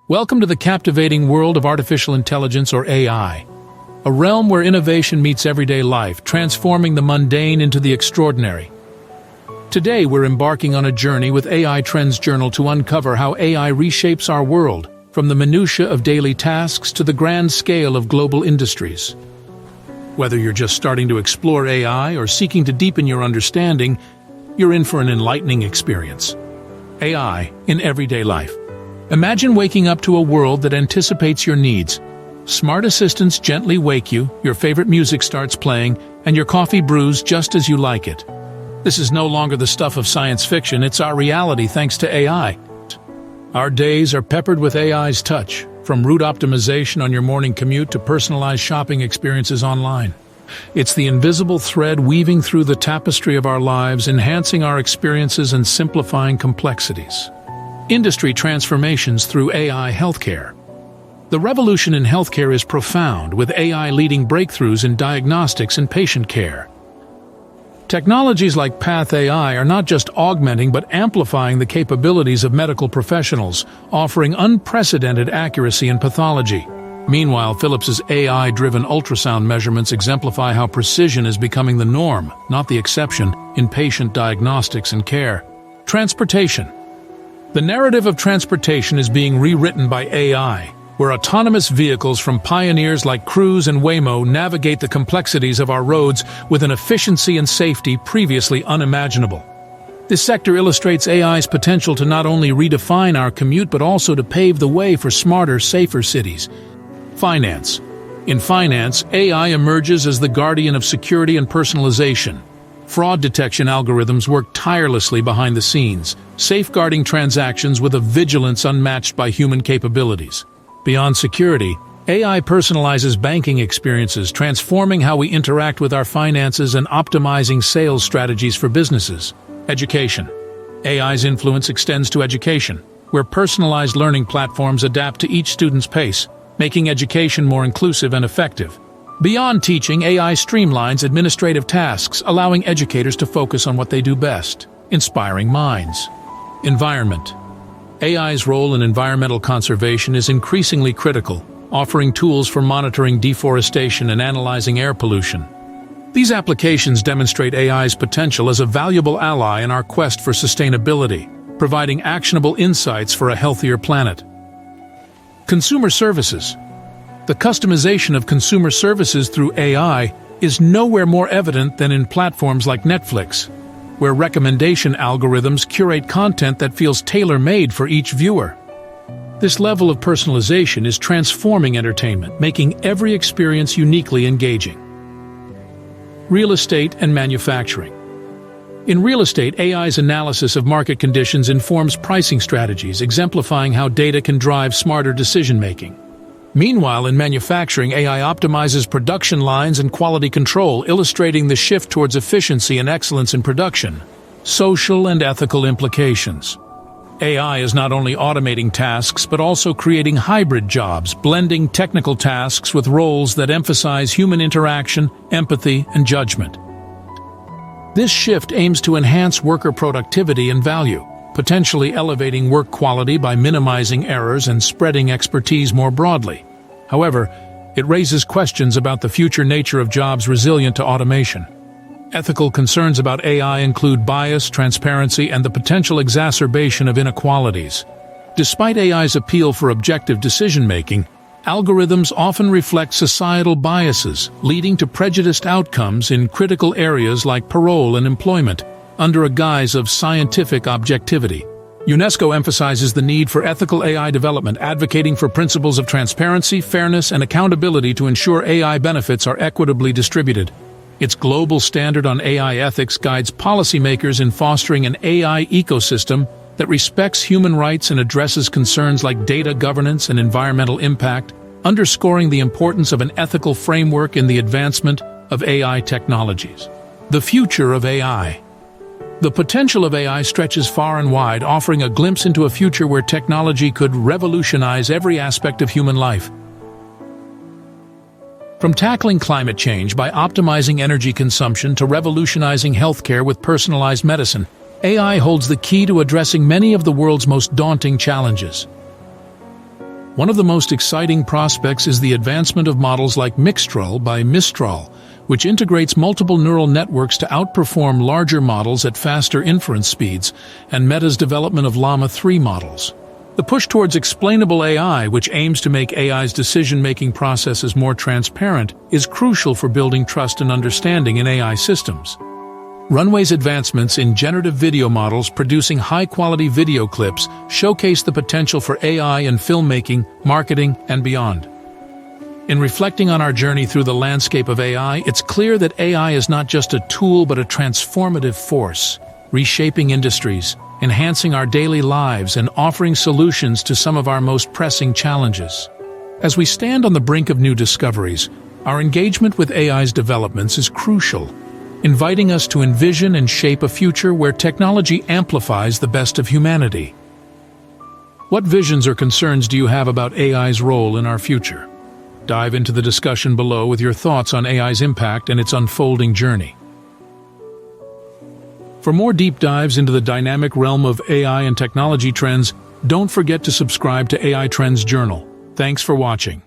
Welcome to the captivating world of artificial intelligence, or AI, a realm where innovation meets everyday life, transforming the mundane into the extraordinary. Today, we're embarking on a journey with AI Trends Journal to uncover how AI reshapes our world, from the minutiae of daily tasks to the grand scale of global industries. Whether you're just starting to explore AI or seeking to deepen your understanding, you're in for an enlightening experience. AI in everyday life. Imagine waking up to a world that anticipates your needs. Smart assistants gently wake you, your favorite music starts playing, and your coffee brews just as you like it. This is no longer the stuff of science fiction, it's our reality thanks to AI. Our days are peppered with AI's touch, from route optimization on your morning commute to personalized shopping experiences online. It's the invisible thread weaving through the tapestry of our lives, enhancing our experiences and simplifying complexities. Industry transformations through AI healthcare. The revolution in healthcare is profound, with AI leading breakthroughs in diagnostics and patient care. Technologies like Path AI are not just augmenting but amplifying the capabilities of medical professionals, offering unprecedented accuracy in pathology. Meanwhile, Philips's AI-driven ultrasound measurements exemplify how precision is becoming the norm, not the exception, in patient diagnostics and care. Transportation. The narrative of transportation is being rewritten by AI, where autonomous vehicles from pioneers like Cruise and Waymo navigate the complexities of our roads with an efficiency and safety previously unimaginable. This sector illustrates AI's potential to not only redefine our commute but also to pave the way for smarter, safer cities. Finance. In finance, AI emerges as the guardian of security and personalization. Fraud detection algorithms work tirelessly behind the scenes, safeguarding transactions with a vigilance unmatched by human capabilities. Beyond security, AI personalizes banking experiences, transforming how we interact with our finances and optimizing sales strategies for businesses. Education. AI's influence extends to education, where personalized learning platforms adapt to each student's pace, making education more inclusive and effective. Beyond teaching, AI streamlines administrative tasks, allowing educators to focus on what they do best, inspiring minds. Environment. AI's role in environmental conservation is increasingly critical, offering tools for monitoring deforestation and analyzing air pollution. These applications demonstrate AI's potential as a valuable ally in our quest for sustainability, providing actionable insights for a healthier planet. Consumer services. The customization of consumer services through AI is nowhere more evident than in platforms like Netflix, where recommendation algorithms curate content that feels tailor-made for each viewer. This level of personalization is transforming entertainment, making every experience uniquely engaging. Real estate and manufacturing. In real estate, AI's analysis of market conditions informs pricing strategies, exemplifying how data can drive smarter decision-making. Meanwhile, in manufacturing, AI optimizes production lines and quality control, illustrating the shift towards efficiency and excellence in production. Social and ethical implications. AI is not only automating tasks but also creating hybrid jobs, blending technical tasks with roles that emphasize human interaction, empathy, and judgment. This shift aims to enhance worker productivity and value, potentially elevating work quality by minimizing errors and spreading expertise more broadly. However, it raises questions about the future nature of jobs resilient to automation. Ethical concerns about AI include bias, transparency, and the potential exacerbation of inequalities. Despite AI's appeal for objective decision-making, algorithms often reflect societal biases, leading to prejudiced outcomes in critical areas like parole and employment, under a guise of scientific objectivity. UNESCO emphasizes the need for ethical AI development, advocating for principles of transparency, fairness, and accountability to ensure AI benefits are equitably distributed. Its global standard on AI ethics guides policymakers in fostering an AI ecosystem that respects human rights and addresses concerns like data governance and environmental impact, underscoring the importance of an ethical framework in the advancement of AI technologies. The future of AI. The potential of AI stretches far and wide, offering a glimpse into a future where technology could revolutionize every aspect of human life. From tackling climate change by optimizing energy consumption to revolutionizing healthcare with personalized medicine, AI holds the key to addressing many of the world's most daunting challenges. One of the most exciting prospects is the advancement of models like Mixtral by Mistral, which integrates multiple neural networks to outperform larger models at faster inference speeds, and Meta's development of Llama 3 models. The push towards explainable AI, which aims to make AI's decision-making processes more transparent, is crucial for building trust and understanding in AI systems. Runway's advancements in generative video models producing high-quality video clips showcase the potential for AI in filmmaking, marketing, and beyond. In reflecting on our journey through the landscape of AI, it's clear that AI is not just a tool but a transformative force, reshaping industries, enhancing our daily lives, and offering solutions to some of our most pressing challenges. As we stand on the brink of new discoveries, our engagement with AI's developments is crucial, inviting us to envision and shape a future where technology amplifies the best of humanity. What visions or concerns do you have about AI's role in our future? Dive into the discussion below with your thoughts on AI's impact and its unfolding journey. For more deep dives into the dynamic realm of AI and technology trends, don't forget to subscribe to AI Trends Journal. Thanks for watching.